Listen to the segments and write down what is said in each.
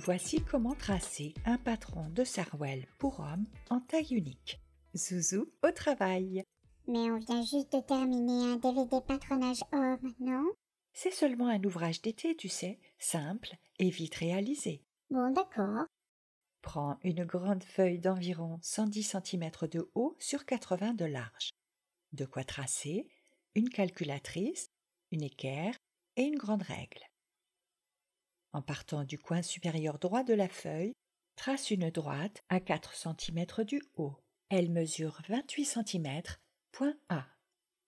Voici comment tracer un patron de sarouel pour homme en taille unique. Zouzou au travail. Mais on vient juste de terminer un DVD patronage homme, non? C'est seulement un ouvrage d'été, tu sais, simple et vite réalisé. Bon, d'accord. Prends une grande feuille d'environ 110 cm de haut sur 80 de large. De quoi tracer, une calculatrice, une équerre et une grande règle. En partant du coin supérieur droit de la feuille, trace une droite à 4 cm du haut. Elle mesure 28 cm, point A.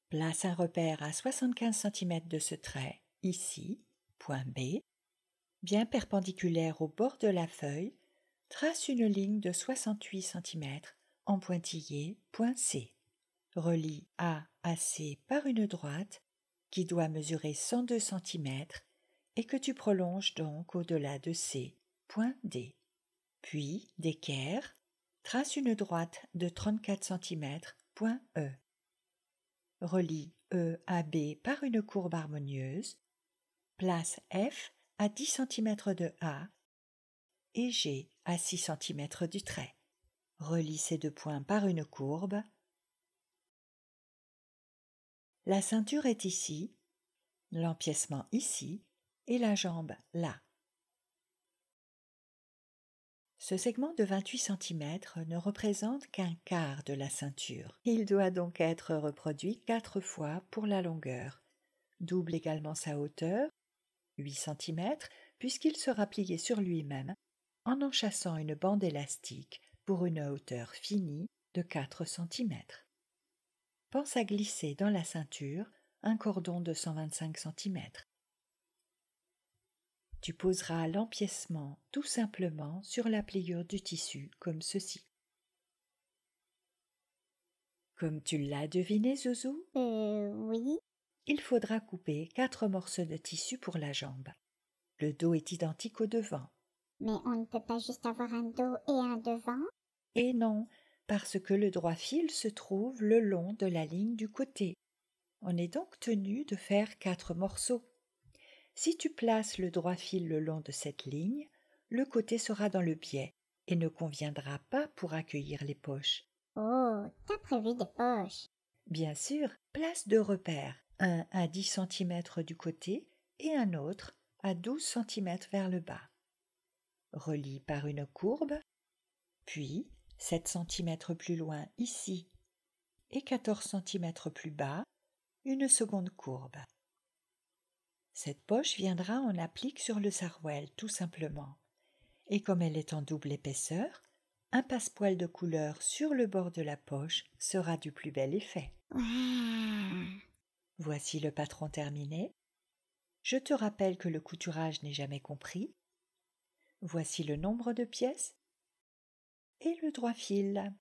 Place un repère à 75 cm de ce trait, ici, point B. Bien perpendiculaire au bord de la feuille, trace une ligne de 68 cm en pointillé, point C. Relie A à C par une droite qui doit mesurer 102 cm et que tu prolonges donc au-delà de C, point D. Puis, d'équerre, trace une droite de 34 cm, point E. Relie E à B par une courbe harmonieuse, place F à 10 cm de A et G à 6 cm du trait. Relie ces deux points par une courbe. La ceinture est ici, l'empiècement ici et la jambe là. Ce segment de 28 cm ne représente qu'un quart de la ceinture. Il doit donc être reproduit 4 fois pour la longueur. Double également sa hauteur, 8 cm, puisqu'il sera plié sur lui-même en enchâssant une bande élastique pour une hauteur finie de 4 cm. Pense à glisser dans la ceinture un cordon de 125 cm. Tu poseras l'empiècement tout simplement sur la pliure du tissu, comme ceci. Comme tu l'as deviné, Zouzou, Oui. il faudra couper 4 morceaux de tissu pour la jambe. Le dos est identique au devant. Mais on ne peut pas juste avoir un dos et un devant? Et non, parce que le droit fil se trouve le long de la ligne du côté. On est donc tenu de faire 4 morceaux. Si tu places le droit fil le long de cette ligne, le côté sera dans le biais et ne conviendra pas pour accueillir les poches. Oh, t'as prévu des poches. Bien sûr, place 2 repères, un à 10 cm du côté et un autre à 12 cm vers le bas. Relie par une courbe, puis 7 cm plus loin ici et 14 cm plus bas, une seconde courbe. Cette poche viendra en applique sur le sarouel, tout simplement. Et comme elle est en double épaisseur, un passepoil de couleur sur le bord de la poche sera du plus bel effet. Waouh! Voici le patron terminé. Je te rappelle que le couturage n'est jamais compris. Voici le nombre de pièces et le droit fil.